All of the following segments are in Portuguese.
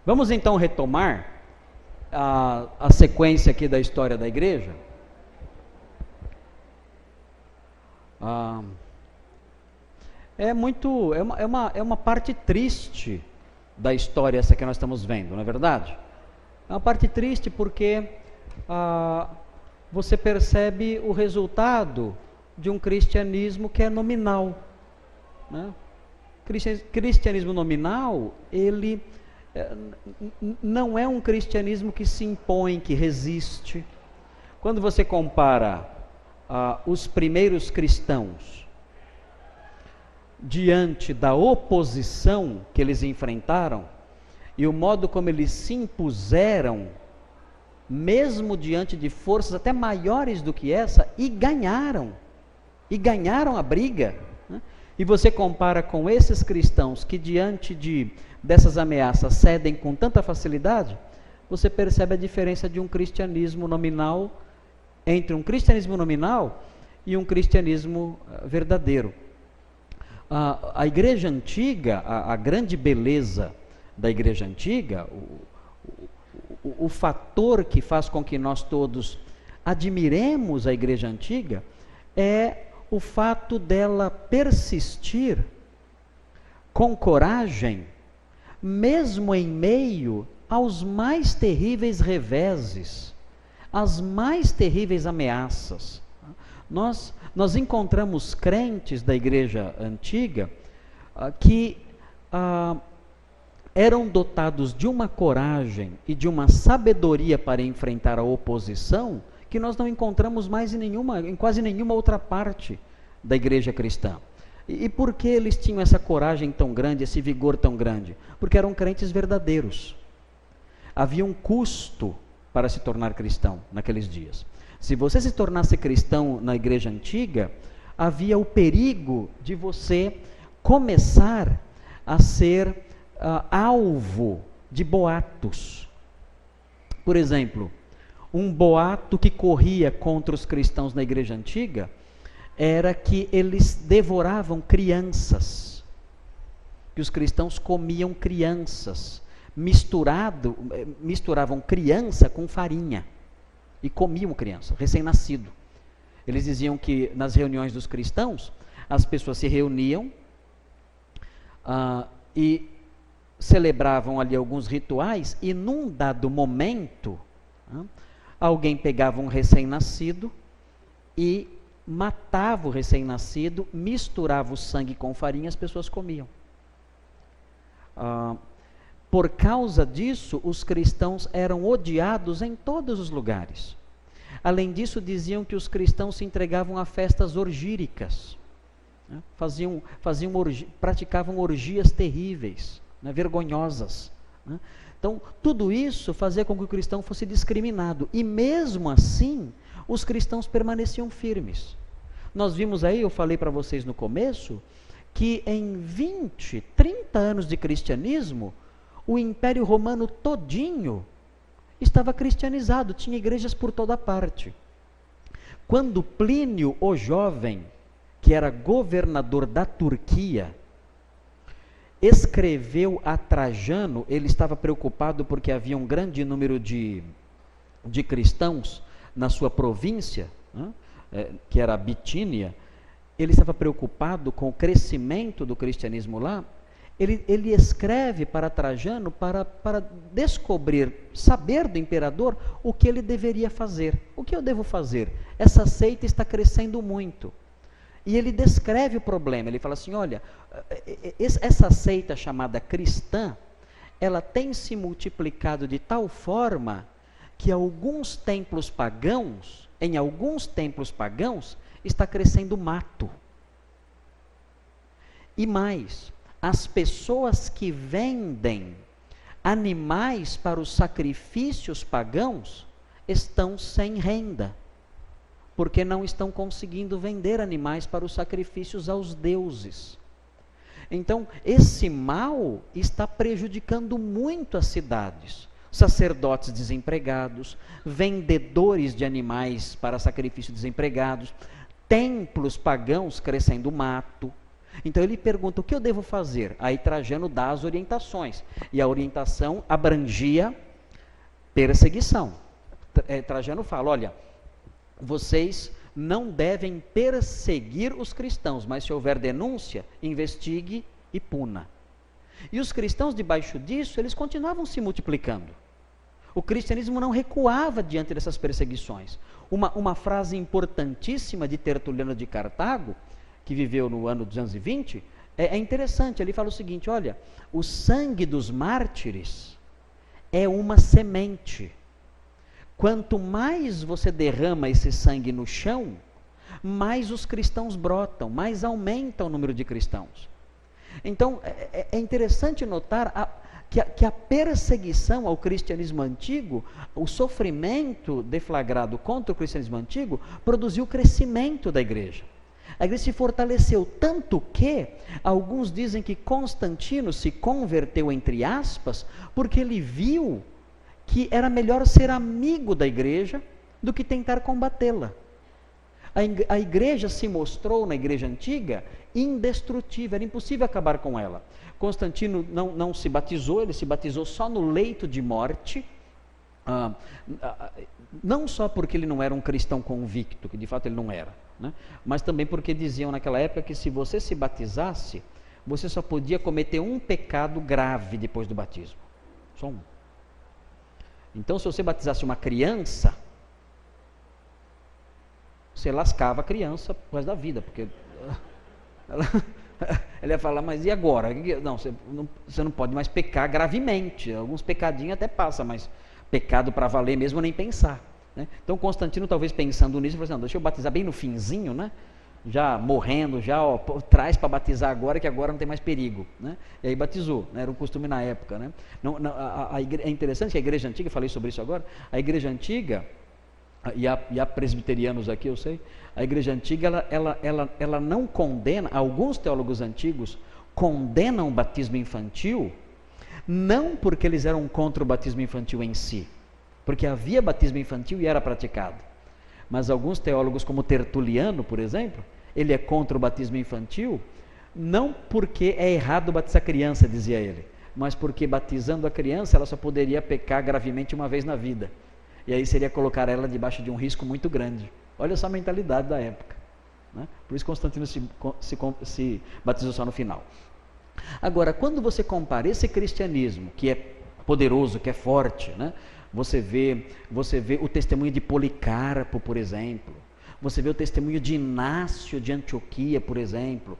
Vamos então retomar a sequência aqui da história da igreja. É uma parte triste da história essa que nós estamos vendo, não é verdade? É uma parte triste porque você percebe o resultado de um cristianismo que é nominal, né? Cristianismo nominal, ele não é um cristianismo que se impõe, que resiste. Quando você compara os primeiros cristãos diante da oposição que eles enfrentaram e o modo como eles se impuseram, mesmo diante de forças até maiores do que essa, e ganharam a briga, né? E você compara com esses cristãos que diante dessas ameaças cedem com tanta facilidade, você percebe a diferença de um cristianismo nominal, entre um cristianismo nominal e um cristianismo verdadeiro. A igreja antiga, a grande beleza da igreja antiga, o fator que faz com que nós todos admiremos a igreja antiga, é o fato dela persistir com coragem, mesmo em meio aos mais terríveis reveses, às mais terríveis ameaças. Nós encontramos crentes da igreja antiga que eram dotados de uma coragem e de uma sabedoria para enfrentar a oposição que nós não encontramos mais em quase nenhuma outra parte da igreja cristã. E por que eles tinham essa coragem tão grande, esse vigor tão grande? Porque eram crentes verdadeiros. Havia um custo para se tornar cristão naqueles dias. Se você se tornasse cristão na igreja antiga, havia o perigo de você começar a ser alvo de boatos. Por exemplo, um boato que corria contra os cristãos na igreja antiga era que eles devoravam crianças, que os cristãos comiam crianças, misturavam criança com farinha e comiam criança, recém-nascido. Eles diziam que nas reuniões dos cristãos, as pessoas se reuniam e celebravam ali alguns rituais, e num dado momento, alguém pegava um recém-nascido e matava o recém-nascido, misturava o sangue com farinha, as pessoas comiam. Por causa disso, os cristãos eram odiados em todos os lugares. Além disso, diziam que os cristãos se entregavam a festas orgíricas, né? Praticavam orgias terríveis, né? Vergonhosas, né? Então, tudo isso fazia com que o cristão fosse discriminado. E mesmo assim, os cristãos permaneciam firmes. Nós vimos aí, eu falei para vocês no começo, que em 20, 30 anos de cristianismo, o Império Romano todinho estava cristianizado, tinha igrejas por toda parte. Quando Plínio o Jovem, que era governador da Turquia, escreveu a Trajano, ele estava preocupado porque havia um grande número de cristãos na sua província, né, que era a Bitínia. Ele estava preocupado com o crescimento do cristianismo lá. Ele escreve para Trajano para descobrir, saber do imperador o que ele deveria fazer. O que eu devo fazer? Essa seita está crescendo muito. E ele descreve o problema, ele fala assim, olha, essa seita chamada cristã, ela tem se multiplicado de tal forma que em alguns templos pagãos, está crescendo mato. E mais, as pessoas que vendem animais para os sacrifícios pagãos estão sem renda, porque não estão conseguindo vender animais para os sacrifícios aos deuses. Então, esse mal está prejudicando muito as cidades. Sacerdotes desempregados, vendedores de animais para sacrifício desempregados, templos pagãos crescendo mato. Então ele pergunta, o que eu devo fazer? Aí Trajano dá as orientações, e a orientação abrangia perseguição. Trajano fala, olha, vocês não devem perseguir os cristãos, mas se houver denúncia, investigue e puna. E os cristãos, debaixo disso, eles continuavam se multiplicando. O cristianismo não recuava diante dessas perseguições. Uma frase importantíssima de Tertuliano de Cartago, que viveu no ano 220, é interessante. Ele fala o seguinte, olha, o sangue dos mártires é uma semente. Quanto mais você derrama esse sangue no chão, mais os cristãos brotam, mais aumenta o número de cristãos. Então, é interessante notar que a perseguição ao cristianismo antigo, o sofrimento deflagrado contra o cristianismo antigo, produziu o crescimento da igreja. A igreja se fortaleceu tanto que, alguns dizem que Constantino se converteu, entre aspas, porque ele viu que era melhor ser amigo da igreja do que tentar combatê-la. A igreja se mostrou, na igreja antiga, indestrutível, era impossível acabar com ela. Constantino não se batizou, ele se batizou só no leito de morte, não só porque ele não era um cristão convicto, que de fato ele não era, né? Mas também porque diziam naquela época que se você se batizasse, você só podia cometer um pecado grave depois do batismo, só um. Então, se você batizasse uma criança, você lascava a criança por causa da vida, porque ela ia falar, mas e agora? Não, você não pode mais pecar gravemente. Alguns pecadinhos até passa, mas pecado para valer mesmo nem pensar, né? Então, Constantino, talvez pensando nisso, falou assim, não, deixa eu batizar bem no finzinho, né? Já morrendo, já traz para batizar agora, que agora não tem mais perigo, né? E aí batizou, né? Era um costume na época, né? É interessante que a igreja antiga, falei sobre isso agora, a igreja antiga, e há presbiterianos aqui, eu sei, a igreja antiga, ela não condena, alguns teólogos antigos condenam o batismo infantil, não porque eles eram contra o batismo infantil em si, porque havia batismo infantil e era praticado. Mas alguns teólogos, como Tertuliano, por exemplo, ele é contra o batismo infantil, não porque é errado batizar criança, dizia ele, mas porque batizando a criança, ela só poderia pecar gravemente uma vez na vida. E aí seria colocar ela debaixo de um risco muito grande. Olha essa mentalidade da época, né? Por isso Constantino se batizou só no final. Agora, quando você compara esse cristianismo, que é poderoso, que é forte, né? Você vê o testemunho de Policarpo, por exemplo. Você vê o testemunho de Inácio de Antioquia, por exemplo.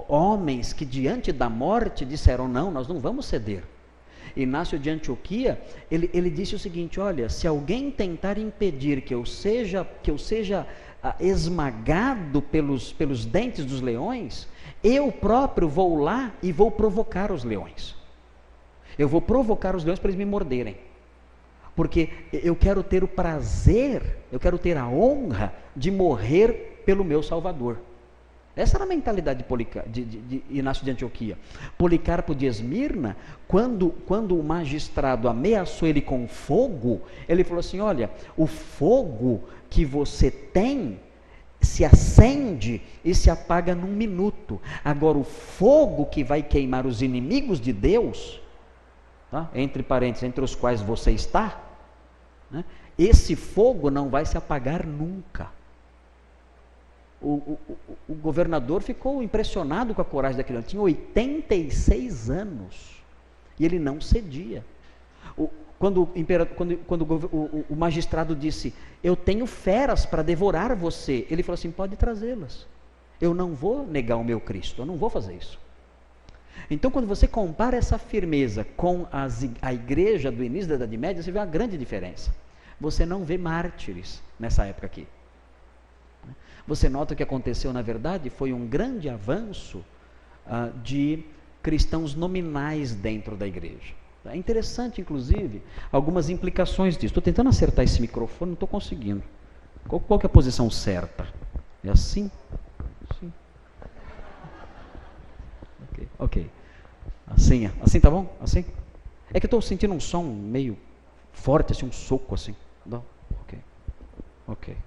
Homens que diante da morte disseram, não, nós não vamos ceder. Inácio de Antioquia, ele disse o seguinte, olha, se alguém tentar impedir que eu seja esmagado pelos dentes dos leões, eu próprio vou lá e vou provocar os leões. Eu vou provocar os leões para eles me morderem. Porque eu quero ter o prazer, eu quero ter a honra de morrer pelo meu Salvador. Essa era a mentalidade de Inácio de Antioquia. Policarpo de Esmirna, quando o magistrado ameaçou ele com fogo, ele falou assim, olha, o fogo que você tem se acende e se apaga num minuto. Agora o fogo que vai queimar os inimigos de Deus, tá? Entre parênteses, entre os quais você está, né? Esse fogo não vai se apagar nunca. O governador ficou impressionado com a coragem daquele homem. Tinha 86 anos e ele não cedia. Quando o magistrado disse, eu tenho feras para devorar você, ele falou assim, pode trazê-las. Eu não vou negar o meu Cristo, eu não vou fazer isso. Então, quando você compara essa firmeza com a igreja do início da Idade Média, você vê uma grande diferença. Você não vê mártires nessa época aqui. Você nota que aconteceu, na verdade, foi um grande avanço de cristãos nominais dentro da igreja. É interessante, inclusive, algumas implicações disso. Estou tentando acertar esse microfone, não estou conseguindo. Qual que é a posição certa? É assim? Assim? Ok. Assim tá bom? Assim? É que eu estou sentindo um som meio forte, assim, um soco assim. Não? Ok.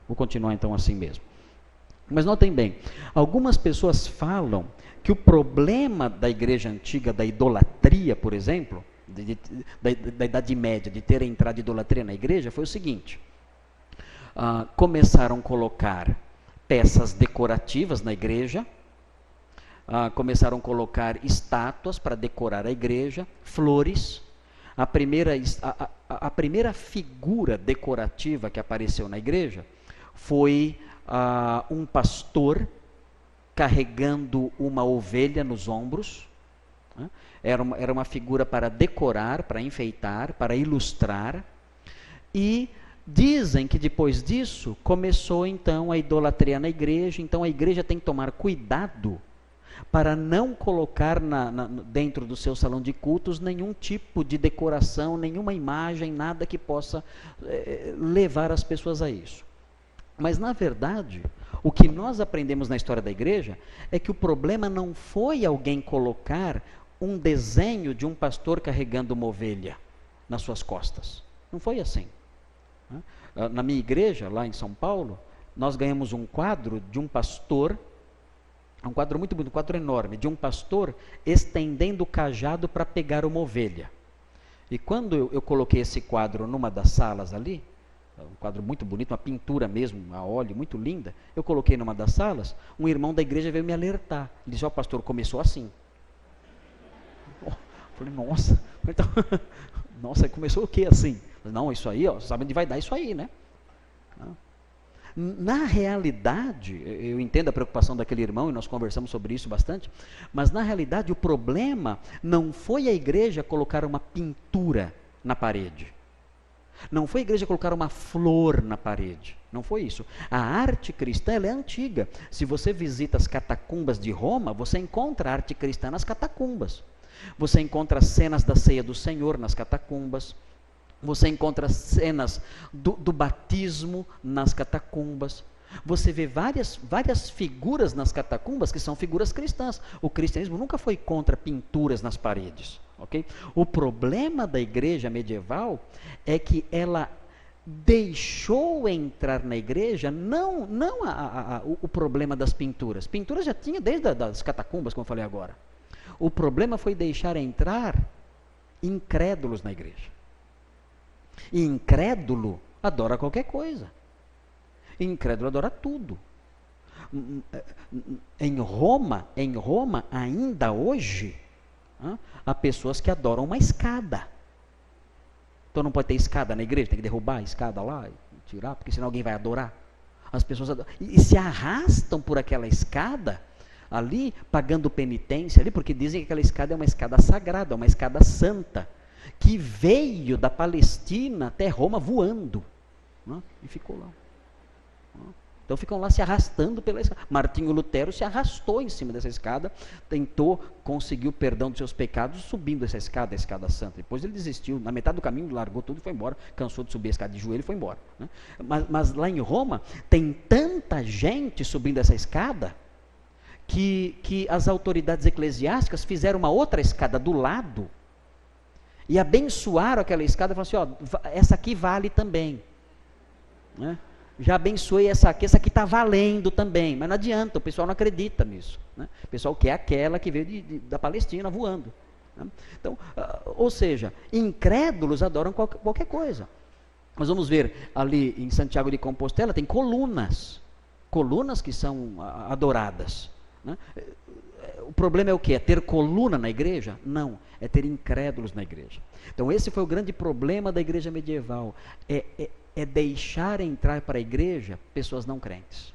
Vou continuar então assim mesmo. Mas notem bem, algumas pessoas falam que o problema da igreja antiga, da idolatria, por exemplo, da Idade Média, de ter entrado idolatria na igreja, foi o seguinte: começaram a colocar peças decorativas na igreja, começaram a colocar estátuas para decorar a igreja, flores. A primeira figura decorativa que apareceu na igreja foi um pastor carregando uma ovelha nos ombros. Né? Era uma figura para decorar, para enfeitar, para ilustrar. E dizem que depois disso começou então a idolatria na igreja. Então a igreja tem que tomar cuidado para não colocar dentro do seu salão de cultos nenhum tipo de decoração, nenhuma imagem, nada que possa levar as pessoas a isso. Mas, na verdade, o que nós aprendemos na história da igreja é que o problema não foi alguém colocar um desenho de um pastor carregando uma ovelha nas suas costas. Não foi assim. Na minha igreja, lá em São Paulo, nós ganhamos um quadro de um pastor, um quadro muito bonito, um quadro enorme, de um pastor estendendo o cajado para pegar uma ovelha. E quando eu coloquei esse quadro numa das salas ali, um quadro muito bonito, uma pintura mesmo, a óleo, muito linda, eu coloquei numa das salas, um irmão da igreja veio me alertar. Ele disse: pastor, começou assim. Eu falei: nossa. Então, nossa, começou o que assim? Não, isso aí, você sabe onde vai dar isso aí, né? Na realidade, eu entendo a preocupação daquele irmão, e nós conversamos sobre isso bastante, mas na realidade o problema não foi a igreja colocar uma pintura na parede. Não foi a igreja colocar uma flor na parede. Não foi isso. A arte cristã, ela é antiga. Se você visita as catacumbas de Roma, você encontra arte cristã nas catacumbas. Você encontra cenas da ceia do Senhor nas catacumbas. Você encontra cenas do batismo nas catacumbas. Você vê várias figuras nas catacumbas que são figuras cristãs. O cristianismo nunca foi contra pinturas nas paredes. Okay? O problema da igreja medieval é que ela deixou entrar na igreja não o problema das pinturas. Pinturas já tinha desde as catacumbas, como eu falei agora. O problema foi deixar entrar incrédulos na igreja. E incrédulo adora qualquer coisa. Incrédulo adora tudo. Em Roma, ainda hoje, há pessoas que adoram uma escada. Então não pode ter escada na igreja, tem que derrubar a escada lá e tirar, porque senão alguém vai adorar. As pessoas adoram, e se arrastam por aquela escada ali, pagando penitência ali, porque dizem que aquela escada é uma escada sagrada, uma escada santa, que veio da Palestina até Roma voando, e ficou lá. Então ficam lá se arrastando pela escada. Martinho Lutero se arrastou em cima dessa escada, conseguiu o perdão dos seus pecados subindo essa escada, a escada santa. Depois ele desistiu, na metade do caminho largou tudo e foi embora, cansou de subir a escada de joelho e foi embora. Mas lá em Roma tem tanta gente subindo essa escada que as autoridades eclesiásticas fizeram uma outra escada do lado e abençoaram aquela escada e falaram assim: essa aqui vale também, né? Já abençoei essa aqui está valendo também, mas não adianta, o pessoal não acredita nisso, né? O pessoal quer aquela que veio da Palestina voando, né? Então, ou seja, incrédulos adoram qualquer coisa. Nós vamos ver ali em Santiago de Compostela, tem colunas que são adoradas, né? O problema é o quê? É ter coluna na igreja? Não, é ter incrédulos na igreja. Então esse foi o grande problema da igreja medieval, é deixar entrar para a igreja pessoas não crentes.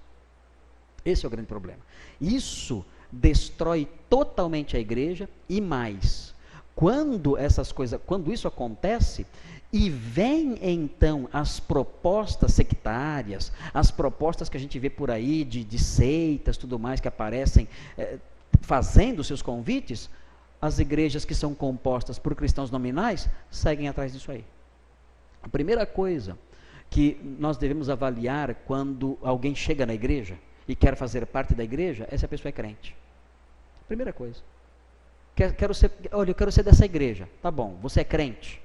Esse é o grande problema. Isso destrói totalmente a igreja, e mais, quando isso acontece, e vem então as propostas sectárias, as propostas que a gente vê por aí de seitas, tudo mais, que aparecem fazendo seus convites, as igrejas que são compostas por cristãos nominais seguem atrás disso aí. A primeira coisa que nós devemos avaliar quando alguém chega na igreja e quer fazer parte da igreja é se a pessoa é crente. Primeira coisa. Eu quero ser dessa igreja. Tá bom, você é crente?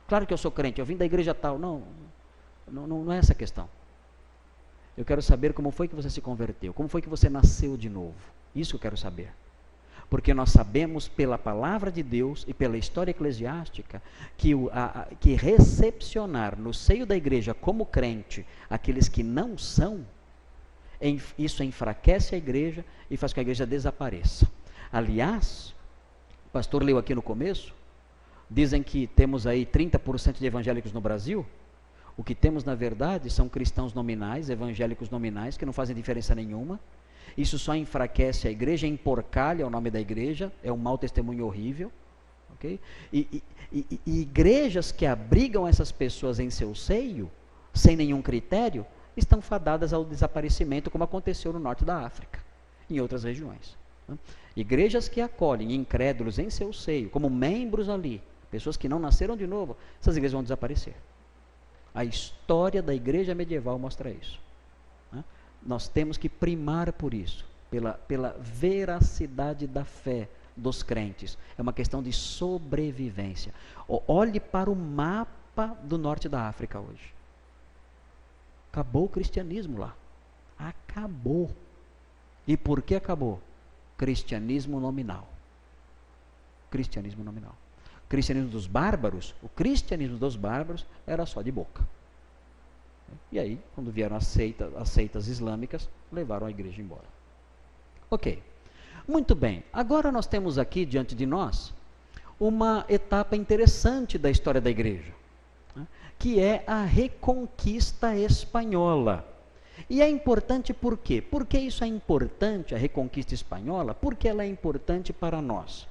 Claro que eu sou crente, eu vim da igreja tal. Não é essa a questão. Eu quero saber como foi que você se converteu, como foi que você nasceu de novo. Isso eu quero saber. Porque nós sabemos pela palavra de Deus e pela história eclesiástica que recepcionar no seio da igreja como crente aqueles que não são, isso enfraquece a igreja e faz com que a igreja desapareça. Aliás, o pastor leu aqui no começo, dizem que temos aí 30% de evangélicos no Brasil. O que temos, na verdade, são cristãos nominais, evangélicos nominais, que não fazem diferença nenhuma. Isso só enfraquece a igreja, emporcalha o nome da igreja, é um mau testemunho horrível. Okay? E igrejas que abrigam essas pessoas em seu seio, sem nenhum critério, estão fadadas ao desaparecimento, como aconteceu no norte da África, em outras regiões. Igrejas que acolhem incrédulos em seu seio, como membros ali, pessoas que não nasceram de novo, essas igrejas vão desaparecer. A história da igreja medieval mostra isso. Nós temos que primar por isso, pela veracidade da fé dos crentes. É uma questão de sobrevivência. Olhe para o mapa do norte da África hoje. Acabou o cristianismo lá. Acabou. E por que acabou? Cristianismo nominal. Cristianismo nominal. Cristianismo dos bárbaros, o cristianismo dos bárbaros era só de boca. E aí, quando vieram as seitas islâmicas, levaram a igreja embora. Ok. Muito bem. Agora nós temos aqui diante de nós uma etapa interessante da história da igreja, que é a Reconquista Espanhola. E é importante por quê? Por que isso é importante, a Reconquista Espanhola? Porque ela é importante para nós.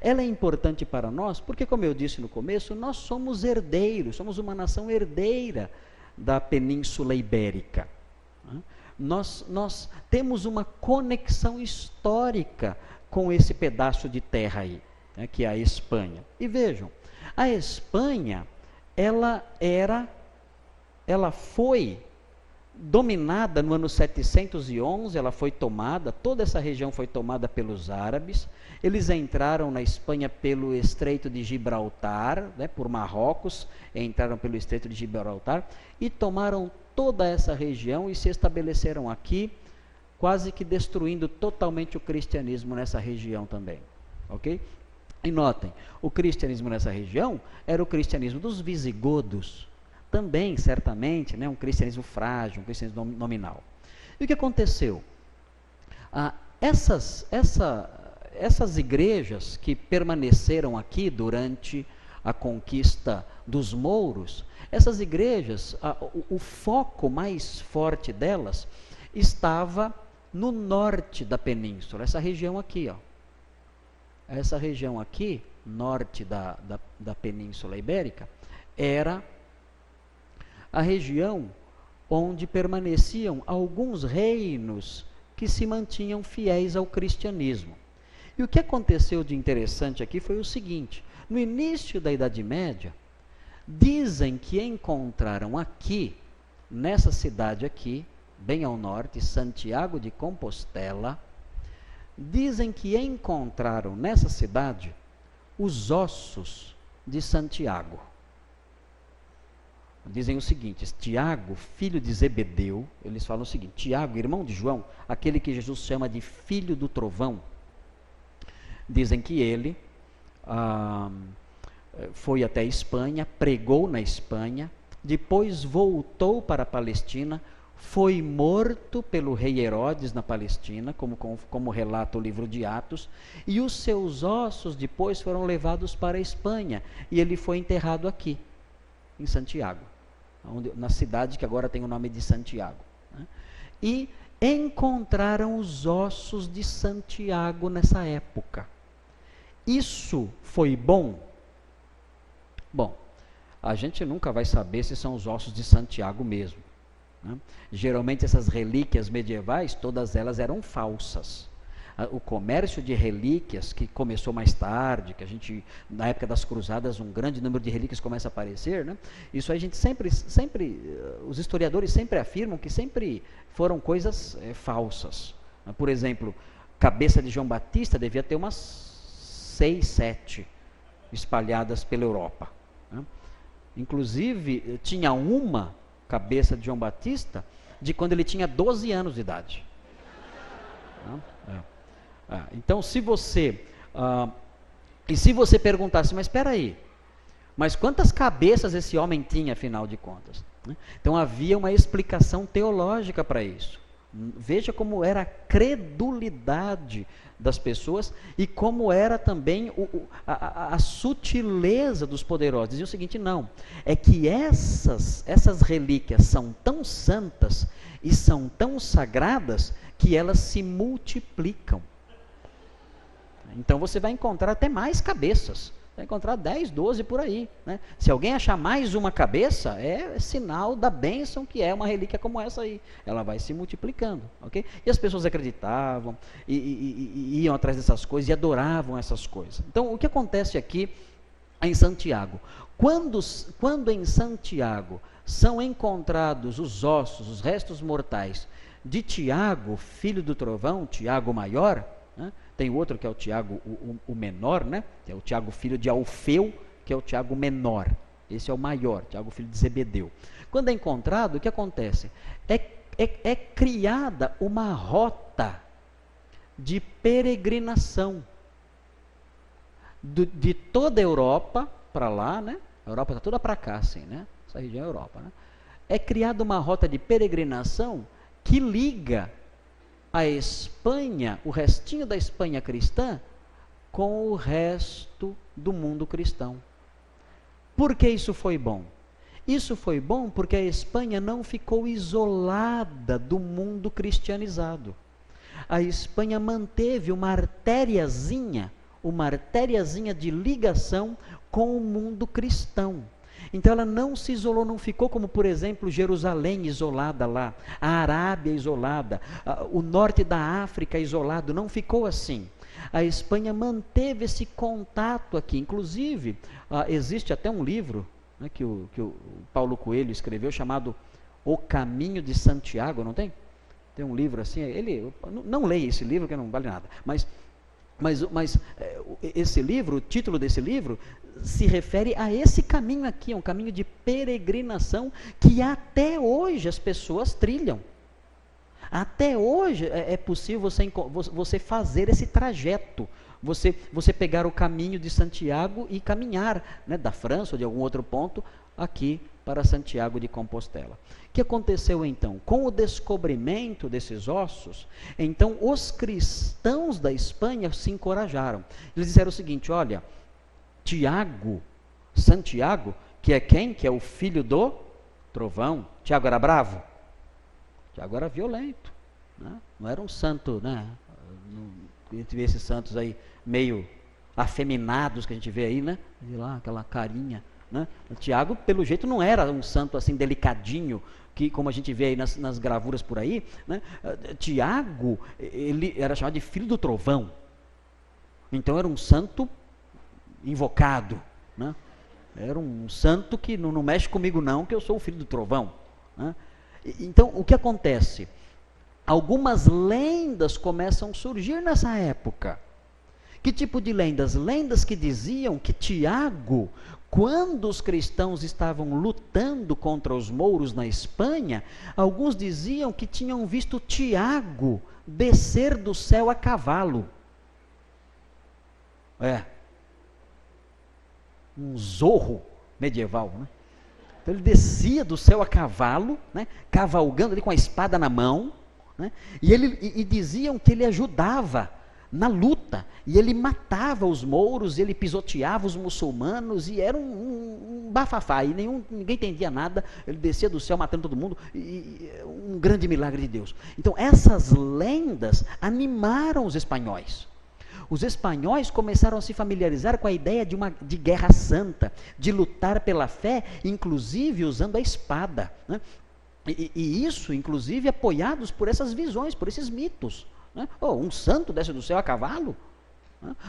Ela é importante para nós porque, como eu disse no começo, nós somos herdeiros, somos uma nação herdeira da Península Ibérica. Nós temos uma conexão histórica com esse pedaço de terra aí, que é a Espanha. E vejam, a Espanha, ela foi dominada no ano 711, ela foi tomada, toda essa região foi tomada pelos árabes. Eles entraram na Espanha pelo Estreito de Gibraltar, por Marrocos, entraram pelo Estreito de Gibraltar e tomaram toda essa região e se estabeleceram aqui, quase que destruindo totalmente o cristianismo nessa região também. Ok? E notem, o cristianismo nessa região era o cristianismo dos visigodos, também, certamente, um cristianismo frágil, um cristianismo nominal. E o que aconteceu? Essas igrejas que permaneceram aqui durante a conquista dos mouros, essas igrejas, o foco mais forte delas estava no norte da península, essa região aqui, essa região aqui, norte da Península Ibérica, era a região onde permaneciam alguns reinos que se mantinham fiéis ao cristianismo. E o que aconteceu de interessante aqui foi o seguinte: no início da Idade Média, dizem que encontraram aqui, nessa cidade aqui, bem ao norte, Santiago de Compostela, dizem que encontraram nessa cidade os ossos de Santiago. Dizem o seguinte: Tiago, filho de Zebedeu, eles falam o seguinte: Tiago, irmão de João, aquele que Jesus chama de filho do trovão, dizem que ele foi até a Espanha, pregou na Espanha, depois voltou para a Palestina, foi morto pelo rei Herodes na Palestina, como relata o livro de Atos, e os seus ossos depois foram levados para a Espanha, e ele foi enterrado aqui, em Santiago, na cidade que agora tem o nome de Santiago. E encontraram os ossos de Santiago nessa época. Isso foi bom? Bom, a gente nunca vai saber se são os ossos de Santiago mesmo. Geralmente essas relíquias medievais, todas elas eram falsas. O comércio de relíquias, que começou mais tarde, que a gente, na época das cruzadas, um grande número de relíquias começa a aparecer, isso a gente sempre, os historiadores sempre afirmam que sempre foram coisas falsas. Por exemplo, cabeça de João Batista devia ter umas 6, 7 espalhadas pela Europa. Inclusive, tinha uma cabeça de João Batista de quando ele tinha 12 anos de idade. Então, se você perguntasse, mas espera aí, mas quantas cabeças esse homem tinha, afinal de contas? Então, havia uma explicação teológica para isso. Veja como era a credulidade das pessoas e como era também a sutileza dos poderosos. Dizia o seguinte, não, é que essas relíquias são tão santas e são tão sagradas que elas se multiplicam. Então você vai encontrar até mais cabeças. Vai encontrar 10, 12 por aí. Né? Se alguém achar mais uma cabeça, é sinal da bênção que é uma relíquia como essa aí. Ela vai se multiplicando. Okay? E as pessoas acreditavam, e iam atrás dessas coisas, e adoravam essas coisas. Então, o que acontece aqui em Santiago? Quando em Santiago são encontrados os ossos, os restos mortais de Tiago, filho do trovão, Tiago maior, né? Tem outro que é o Tiago o menor, né? Que é o Tiago filho de Alfeu, que é o Tiago menor. Esse é o maior, Tiago filho de Zebedeu. Quando é encontrado, o que acontece? É criada uma rota de peregrinação de toda a Europa para lá, né? A Europa está toda para cá, assim, né? Essa região é a Europa, né? É criada uma rota de peregrinação que liga a Espanha, o restinho da Espanha cristã, com o resto do mundo cristão. Por que isso foi bom? Isso foi bom porque a Espanha não ficou isolada do mundo cristianizado. A Espanha manteve uma artériazinha de ligação com o mundo cristão. Então ela não se isolou, não ficou como, por exemplo, Jerusalém isolada lá, a Arábia isolada, o norte da África isolado, não ficou assim. A Espanha manteve esse contato aqui, inclusive existe até um livro, né, que o Paulo Coelho escreveu, chamado O Caminho de Santiago, não tem? Tem um livro assim, não leia esse livro que não vale nada, mas esse livro, o título desse livro, se refere a esse caminho aqui, um caminho de peregrinação que até hoje as pessoas trilham. Até hoje é possível você fazer esse trajeto, você pegar o caminho de Santiago e caminhar, né, da França ou de algum outro ponto aqui para Santiago de Compostela. O que aconteceu então? Com o descobrimento desses ossos, então os cristãos da Espanha se encorajaram. Eles disseram o seguinte, olha, Santiago, que é quem? Que é o filho do trovão. Tiago era bravo? Tiago era violento, né? Não era um santo, né? A gente vê esses santos aí meio afeminados que a gente vê aí, né? De lá, aquela carinha, né? O Tiago, pelo jeito, não era um santo assim delicadinho, que como a gente vê aí nas gravuras por aí, né? Tiago, ele era chamado de filho do trovão. Então era um santo invocado, né? Era um santo que não mexe comigo não, que eu sou o filho do trovão, né? Então, o que acontece? Algumas lendas começam a surgir nessa época. Que tipo de lendas? Lendas que diziam que Tiago, quando os cristãos estavam lutando contra os mouros na Espanha, alguns diziam que tinham visto Tiago descer do céu a cavalo. Um zorro medieval, né? Então ele descia do céu a cavalo, né, cavalgando ali com a espada na mão, né, e diziam que ele ajudava na luta, e ele matava os mouros, ele pisoteava os muçulmanos, e era um bafafá, e ninguém entendia nada, ele descia do céu matando todo mundo, e um grande milagre de Deus. Então essas lendas animaram os espanhóis. Os espanhóis começaram a se familiarizar com a ideia de guerra santa, de lutar pela fé, inclusive usando a espada, né? E isso, inclusive, apoiados por essas visões, por esses mitos, né? Um santo desce do céu a cavalo?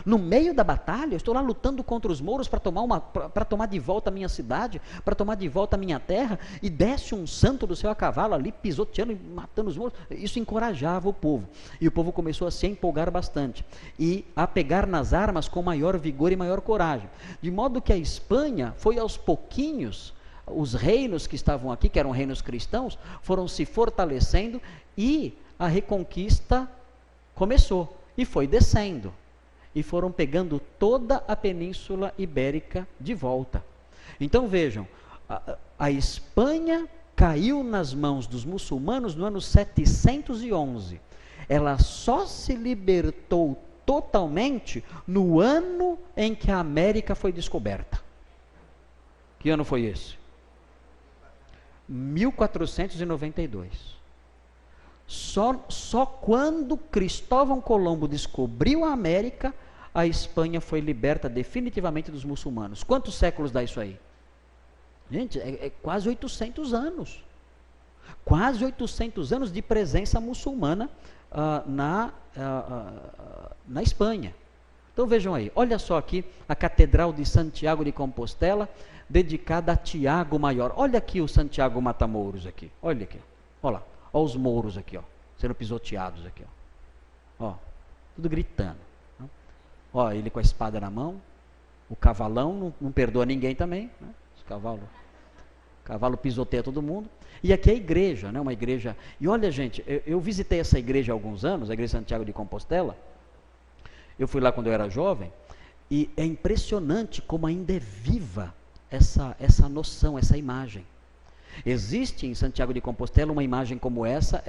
No meio da batalha, eu estou lá lutando contra os mouros para tomar de volta a minha cidade, para tomar de volta a minha terra, e desce um santo do céu a cavalo ali, pisoteando e matando os mouros. Isso encorajava o povo, e o povo começou a se empolgar bastante, e a pegar nas armas com maior vigor e maior coragem, de modo que a Espanha foi aos pouquinhos os reinos que estavam aqui, que eram reinos cristãos, foram se fortalecendo e a reconquista começou e foi descendo. E foram pegando toda a Península Ibérica de volta. Então vejam, a Espanha caiu nas mãos dos muçulmanos no ano 711. Ela só se libertou totalmente no ano em que a América foi descoberta. Que ano foi esse? 1492. Só quando Cristóvão Colombo descobriu a América, a Espanha foi liberta definitivamente dos muçulmanos. Quantos séculos dá isso aí? Gente, é quase 800 anos. Quase 800 anos de presença muçulmana na Espanha. Então vejam aí, olha só aqui a Catedral de Santiago de Compostela, dedicada a Tiago Maior. Olha aqui o Santiago Matamouros aqui, olha aqui, olha lá, olha os mouros aqui, ó, sendo pisoteados aqui, ó, tudo gritando. Ó, ele com a espada na mão, o cavalão não perdoa ninguém também, né? Esse cavalo pisoteia todo mundo. E aqui é a igreja, né? Uma igreja. E olha, gente, eu visitei essa igreja há alguns anos, a igreja de Santiago de Compostela. Eu fui lá quando eu era jovem, e é impressionante como ainda é viva essa noção, essa imagem. Existe em Santiago de Compostela uma imagem como essa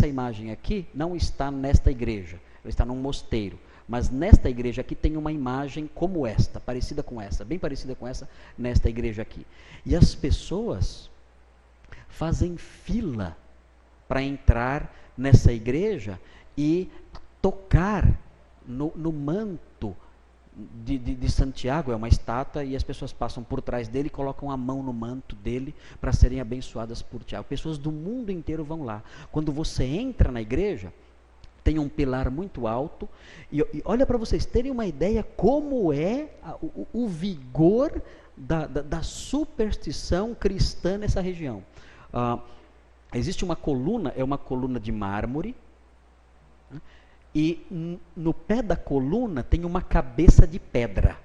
imagem aqui não está nesta igreja, ela está num mosteiro. Mas nesta igreja aqui tem uma imagem como esta, parecida com essa, bem parecida com essa, nesta igreja aqui. E as pessoas fazem fila para entrar nessa igreja e tocar no manto de Santiago. É uma estátua e as pessoas passam por trás dele e colocam a mão no manto dele para serem abençoadas por Tiago. Pessoas do mundo inteiro vão lá. Quando você entra na igreja, tem um pilar muito alto, e olha para vocês terem uma ideia como é o vigor da superstição cristã nessa região. Existe uma coluna, é uma coluna de mármore, né, e no pé da coluna tem uma cabeça de pedra,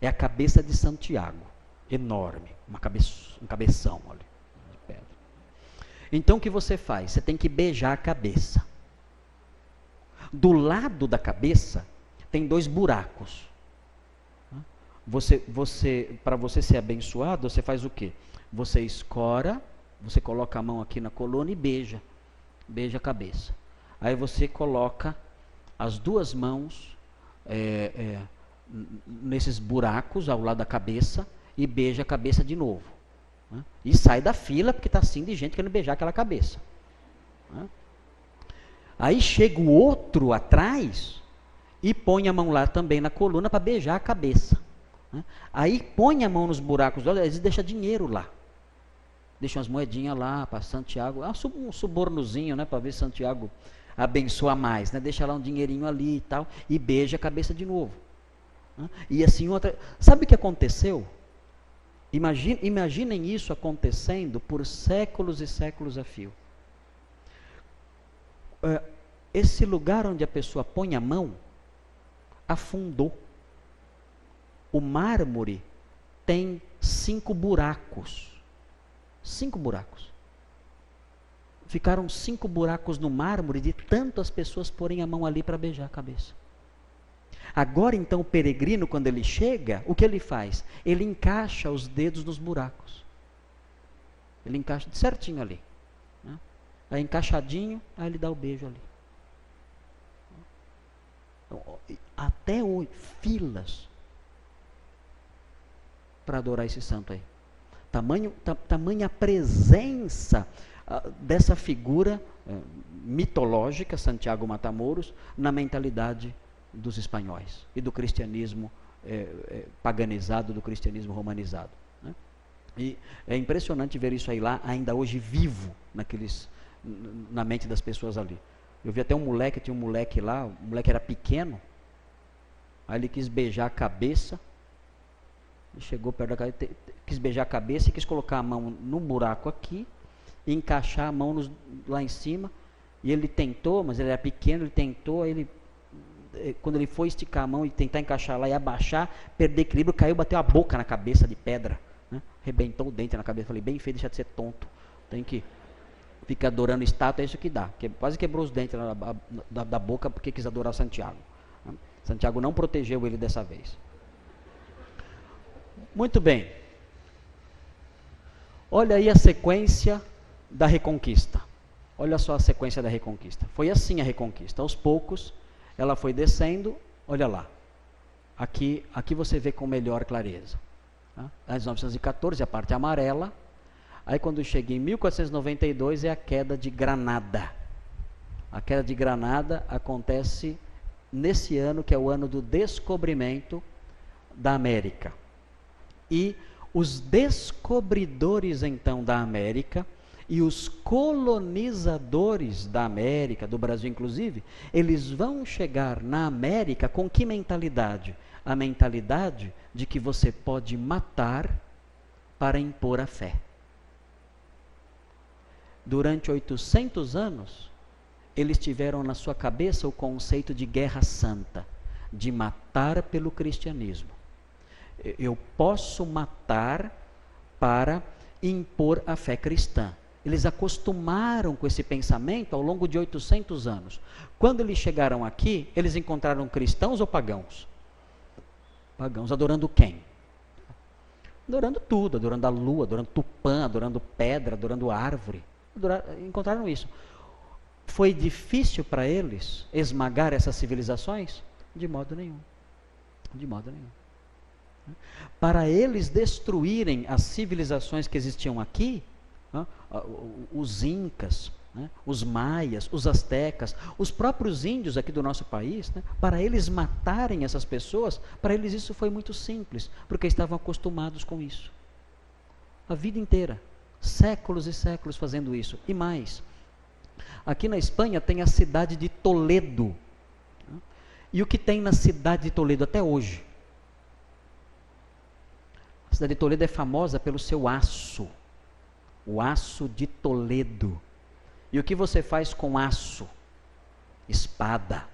é a cabeça de Santiago, enorme, um cabeção, olha, de pedra. Então o que você faz? Você tem que beijar a cabeça. Do lado da cabeça tem 2 buracos. Para você ser abençoado, você faz o quê? Você escora, você coloca a mão aqui na coluna e beija a cabeça. Aí você coloca as 2 mãos nesses buracos ao lado da cabeça e beija a cabeça de novo. Né? E sai da fila, porque está assim de gente querendo beijar aquela cabeça. Né? Aí chega o outro atrás e põe a mão lá também na coluna para beijar a cabeça. Né? Aí põe a mão nos buracos, olha, eles deixam dinheiro lá. Deixam as moedinhas lá para Santiago, um subornozinho, né, para ver se Santiago abençoa mais. Né? Deixa lá um dinheirinho ali e tal, e beija a cabeça de novo. Né? E assim outra. Sabe o que aconteceu? Imaginem isso acontecendo por séculos e séculos a fio. Esse lugar onde a pessoa põe a mão afundou. O mármore tem 5 buracos. 5 buracos. Ficaram 5 buracos no mármore de tanto as pessoas porem a mão ali para beijar a cabeça. Agora então o peregrino, quando ele chega, o que ele faz? Ele encaixa os dedos nos buracos. Ele encaixa certinho ali. Né? Aí encaixadinho, aí ele dá o beijo ali. Até hoje, filas para adorar esse santo aí. Tamanha presença dessa figura mitológica, Santiago Matamouros, na mentalidade dos espanhóis e do cristianismo paganizado, do cristianismo romanizado. Né? E é impressionante ver isso aí lá, ainda hoje vivo, na mente das pessoas ali. Eu vi até tinha um moleque lá, o moleque era pequeno, aí ele quis beijar a cabeça, ele chegou perto da cabeça, quis beijar a cabeça e quis colocar a mão no buraco aqui, e encaixar a mão lá em cima, e ele tentou, mas ele era pequeno, ele tentou, aí quando ele foi esticar a mão e tentar encaixar lá e abaixar, perder equilíbrio, caiu, bateu a boca na cabeça de pedra, né? Arrebentou o dente na cabeça. Falei, bem feito, deixa de ser tonto. Tem que ficar adorando estátua, é isso que dá. Quase quebrou os dentes da boca porque quis adorar Santiago. Né? Santiago não protegeu ele dessa vez. Muito bem. Olha aí a sequência da Reconquista. Olha só a sequência da Reconquista. Foi assim a Reconquista. Aos poucos, ela foi descendo. Olha lá. Aqui você vê com melhor clareza. Tá? 1914, a parte amarela. Aí quando chega em 1492 é a queda de Granada. A queda de Granada acontece nesse ano, que é o ano do descobrimento da América. E os descobridores então da América e os colonizadores da América, do Brasil inclusive, eles vão chegar na América com que mentalidade? A mentalidade de que você pode matar para impor a fé. Durante 800 anos, eles tiveram na sua cabeça o conceito de guerra santa, de matar pelo cristianismo. Eu posso matar para impor a fé cristã. Eles acostumaram com esse pensamento ao longo de 800 anos. Quando eles chegaram aqui, eles encontraram cristãos ou pagãos? Pagãos. Adorando quem? Adorando tudo, adorando a lua, adorando Tupã, adorando pedra, adorando árvore. Encontraram isso. Foi difícil para eles esmagar essas civilizações? De modo nenhum. De modo nenhum. Para eles destruírem as civilizações que existiam aqui, os incas, os maias, os astecas, os próprios índios aqui do nosso país, para eles matarem essas pessoas, para eles isso foi muito simples, porque estavam acostumados com isso. A vida inteira, séculos e séculos fazendo isso. E mais, aqui na Espanha tem a cidade de Toledo. E o que tem na cidade de Toledo até hoje? A cidade de Toledo é famosa pelo seu aço. O aço de Toledo. E o que você faz com aço? Espada.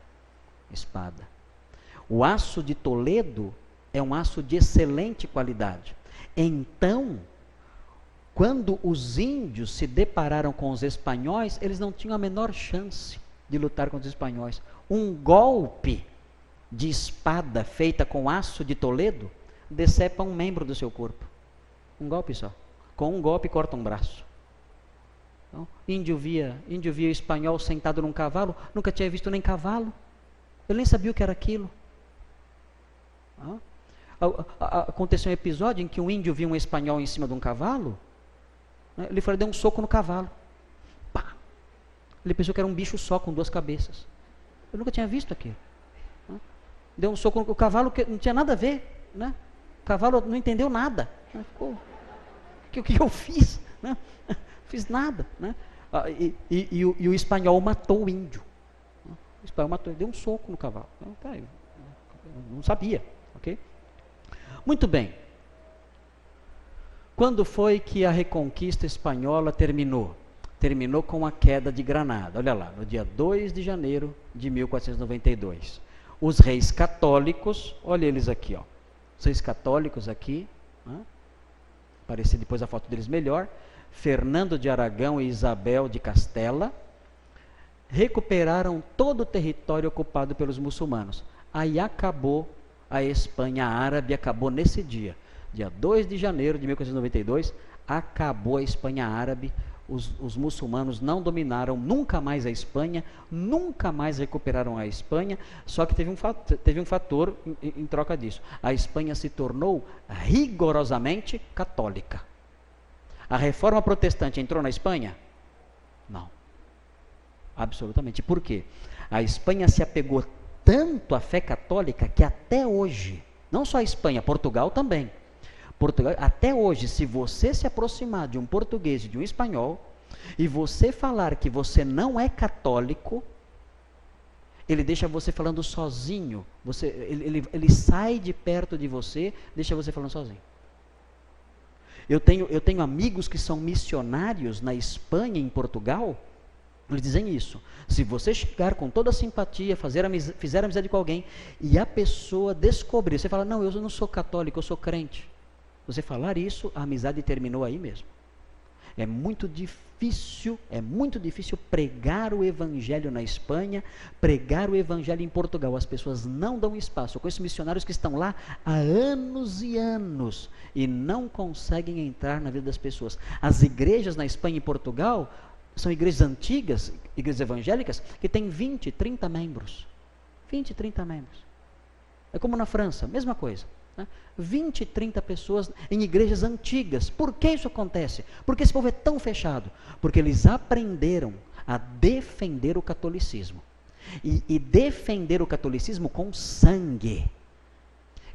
Espada. O aço de Toledo é um aço de excelente qualidade. Então, quando os índios se depararam com os espanhóis, eles não tinham a menor chance de lutar contra os espanhóis. Um golpe de espada feita com aço de Toledo decepa um membro do seu corpo. Um golpe só. Com um golpe corta um braço. Então, índio via o espanhol sentado num cavalo, nunca tinha visto nem cavalo. Ele nem sabia o que era aquilo. Aconteceu um episódio em que um índio viu um espanhol em cima de um cavalo, ele falou, deu um soco no cavalo. Pá! Ele pensou que era um bicho só, com duas cabeças. Eu nunca tinha visto aquilo. Deu um soco no cavalo, que não tinha nada a ver. Né? O cavalo não entendeu nada. Ficou, o que eu fiz? Né? Fiz nada. Né? E o espanhol matou o índio. O espanhol matou, deu um soco no cavalo. Não sabia. Okay? Muito bem. Quando foi que a Reconquista Espanhola terminou? Terminou com a queda de Granada. Olha lá, no dia 2 de janeiro de 1492. Os reis católicos, olha eles aqui, ó. Os reis católicos aqui, aparecer depois a foto deles melhor, Fernando de Aragão e Isabel de Castela, recuperaram todo o território ocupado pelos muçulmanos. Aí acabou a Espanha árabe, acabou nesse dia. Dia 2 de janeiro de 1492, acabou a Espanha árabe, os muçulmanos não dominaram nunca mais a Espanha, nunca mais recuperaram a Espanha, só que teve um fator em troca disso. A Espanha se tornou rigorosamente católica. A reforma protestante entrou na Espanha? Não. Absolutamente. Por quê? A Espanha se apegou tanto à fé católica que até hoje, não só a Espanha, Portugal também, até hoje, se você se aproximar de um português e de um espanhol, e você falar que você não é católico, ele deixa você falando sozinho, ele sai de perto de você, deixa você falando sozinho. Eu tenho amigos que são missionários na Espanha e em Portugal, eles dizem isso. Se você chegar com toda a simpatia, fizer amizade com alguém, e a pessoa descobrir, você fala, não, eu não sou católico, eu sou crente. Você falar isso, a amizade terminou aí mesmo. É muito difícil pregar o evangelho na Espanha, pregar o evangelho em Portugal. As pessoas não dão espaço. Eu conheço missionários que estão lá há anos e anos e não conseguem entrar na vida das pessoas. As igrejas na Espanha e Portugal são igrejas antigas, igrejas evangélicas, que têm 20, 30 membros. 20, 30 membros. É como na França, mesma coisa. 20, 30 pessoas em igrejas antigas. Por que isso acontece? Porque esse povo é tão fechado. Porque eles aprenderam a defender o catolicismo. E defender o catolicismo com sangue.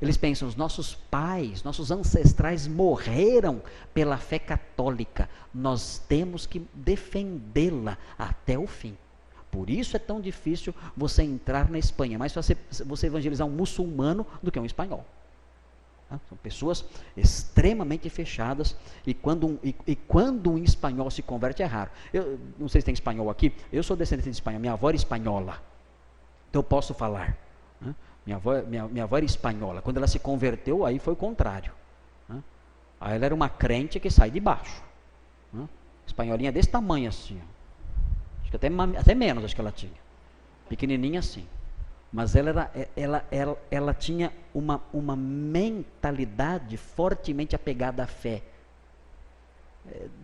Eles pensam, os nossos pais, nossos ancestrais morreram pela fé católica. Nós temos que defendê-la até o fim. Por isso é tão difícil você entrar na Espanha. Mais fácil você evangelizar um muçulmano do que um espanhol. São pessoas extremamente fechadas, e quando um espanhol se converte é raro. Eu não sei se tem espanhol aqui, eu sou descendente de espanhol, minha avó era espanhola, então eu posso falar. Minha avó era espanhola, quando ela se converteu, aí foi o contrário. Aí ela era uma crente que sai de baixo. Espanholinha desse tamanho assim, acho que até menos acho que ela tinha, pequenininha assim. Mas ela tinha uma mentalidade fortemente apegada à fé,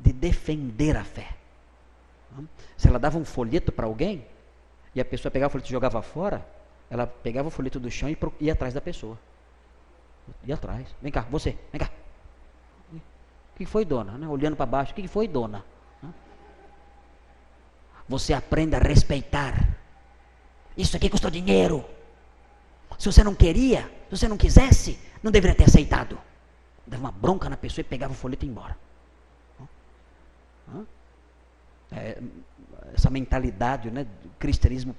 de defender a fé. Se ela dava um folheto para alguém, e a pessoa pegava o folheto e jogava fora, ela pegava o folheto do chão e ia atrás da pessoa. Ia atrás. Vem cá, você, vem cá. O que foi, dona? Olhando para baixo, o que foi, dona? Você aprenda a respeitar. Isso aqui custou dinheiro. Se você não queria, se você não quisesse, não deveria ter aceitado. Dava uma bronca na pessoa e pegava o folheto e ia embora. Essa mentalidade, né, do cristianismo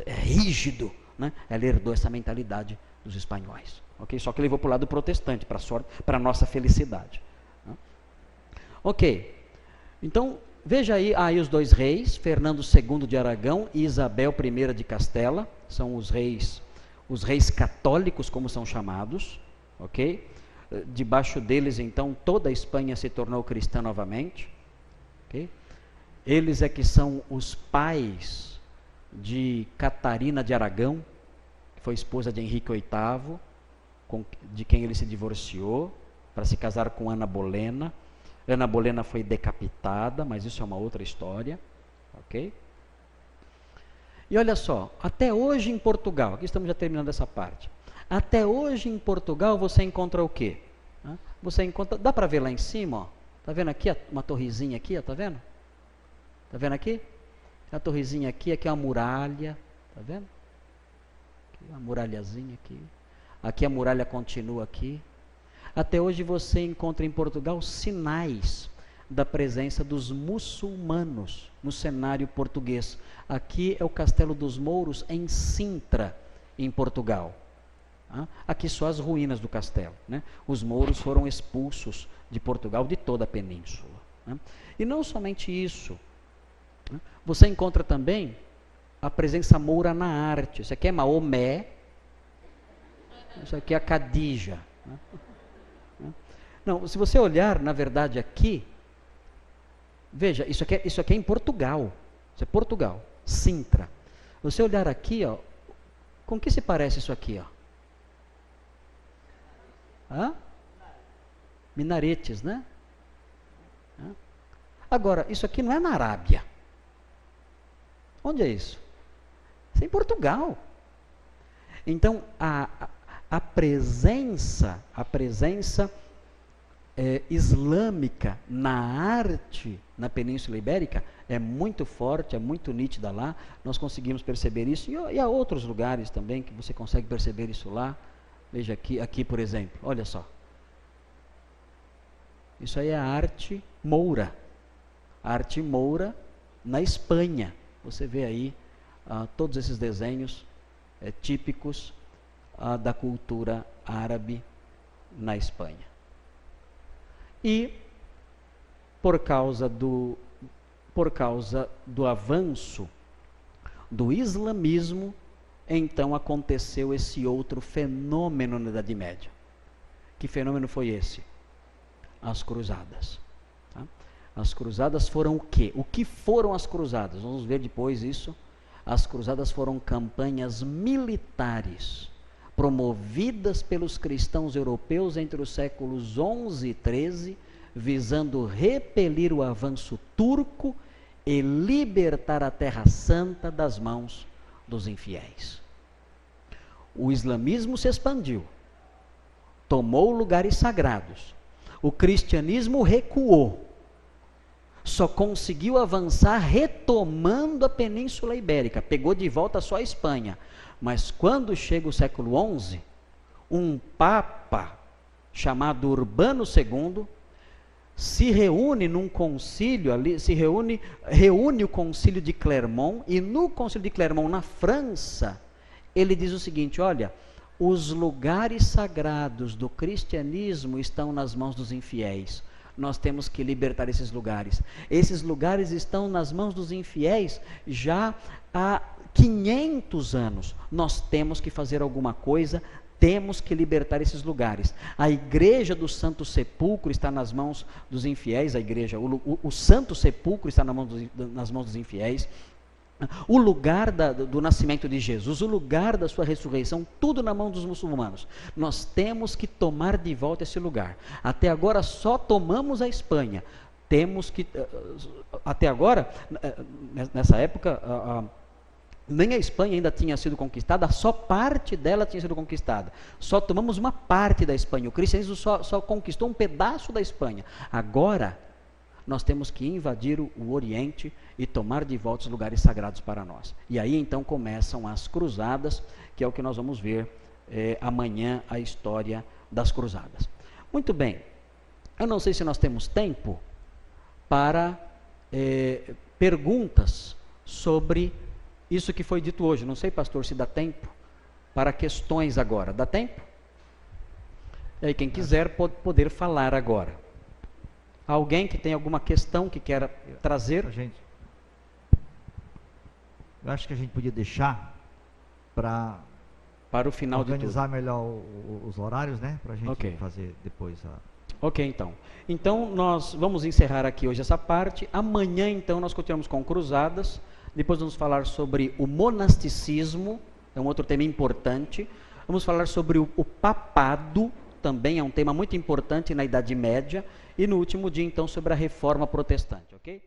rígido, né, ela herdou essa mentalidade dos espanhóis. Okay? Só que levou para o lado protestante, para a nossa felicidade. Ok. Então, veja aí os dois reis, Fernando II de Aragão e Isabel I de Castela, são os reis católicos, como são chamados, ok? Debaixo deles, então, toda a Espanha se tornou cristã novamente, ok? Eles é que são os pais de Catarina de Aragão, que foi esposa de Henrique VIII, de quem ele se divorciou, para se casar com Ana Bolena. Ana Bolena foi decapitada, mas isso é uma outra história, ok? E olha só, até hoje em Portugal, aqui estamos já terminando essa parte, até hoje em Portugal você encontra o quê? Você encontra, dá para ver lá em cima, ó, tá vendo aqui uma torrezinha aqui, ó, tá vendo? Tá vendo aqui? A torrezinha aqui é uma muralha, tá vendo? Aqui, uma muralhazinha aqui. Aqui a muralha continua aqui. Até hoje você encontra em Portugal sinais da presença dos muçulmanos no cenário português. Aqui é o Castelo dos Mouros, em Sintra, em Portugal. Aqui só as ruínas do castelo. Né? Os mouros foram expulsos de Portugal, de toda a península. Né? E não somente isso. Né? Você encontra também a presença moura na arte. Isso aqui é Maomé. Isso aqui é a Khadija. Né? Não, se você olhar, na verdade, aqui, veja, isso aqui é em Portugal. Isso é Portugal, Sintra. Você olhar aqui, ó, com que se parece isso aqui, ó? Minaretes, né? Agora, isso aqui não é na Arábia. Onde é isso? Isso é em Portugal. Então, a presença islâmica na arte na Península Ibérica é muito forte, é muito nítida lá. Nós conseguimos perceber isso, e há outros lugares também que você consegue perceber isso lá. Veja aqui por exemplo, olha só. Isso aí é a arte moura. A arte moura na Espanha. Você vê aí todos esses desenhos típicos da cultura árabe na Espanha. E por causa do avanço do islamismo, então aconteceu esse outro fenômeno na Idade Média. Que fenômeno foi esse? as cruzadas. Tá? As cruzadas foram o quê? O que foram as cruzadas? Vamos ver depois isso. As cruzadas foram campanhas militares promovidas pelos cristãos europeus entre os séculos 11 e 13, visando repelir o avanço turco e libertar a Terra Santa das mãos dos infiéis. O islamismo se expandiu, tomou lugares sagrados. O cristianismo recuou. Só conseguiu avançar retomando a Península Ibérica. Pegou de volta só a Espanha. Mas quando chega o século XI, um papa chamado Urbano II se reúne num concílio, reúne o concílio de Clermont, e no concílio de Clermont, na França, ele diz o seguinte: olha, os lugares sagrados do cristianismo estão nas mãos dos infiéis. Nós temos que libertar esses lugares. Esses lugares estão nas mãos dos infiéis já há 500 anos. Nós temos que fazer alguma coisa, temos que libertar esses lugares. A igreja do Santo Sepulcro está nas mãos dos infiéis, o Santo Sepulcro está nas mãos dos infiéis. O lugar do nascimento de Jesus, o lugar da sua ressurreição, tudo na mão dos muçulmanos. Nós temos que tomar de volta esse lugar. Até agora só tomamos a Espanha. Até agora, nessa época, nem a Espanha ainda tinha sido conquistada, só parte dela tinha sido conquistada. Só tomamos uma parte da Espanha. O cristianismo só conquistou um pedaço da Espanha. Agora, nós temos que invadir o Oriente e tomar de volta os lugares sagrados para nós. E aí então começam as cruzadas, que é o que nós vamos ver amanhã, a história das cruzadas. Muito bem, eu não sei se nós temos tempo para perguntas sobre isso que foi dito hoje. Não sei, pastor, se dá tempo para questões agora. Dá tempo? E aí quem quiser pode poder falar agora. Alguém que tem alguma questão que queira trazer? Eu acho que a gente podia deixar para o final de tudo. Organizar melhor os horários, né? Para a gente fazer depois. Ok, então. Então, nós vamos encerrar aqui hoje essa parte. Amanhã, então, nós continuamos com cruzadas. Depois vamos falar sobre o monasticismo, é um outro tema importante. Vamos falar sobre o papado, também é um tema muito importante na Idade Média. E no último dia, então, sobre a Reforma Protestante, ok?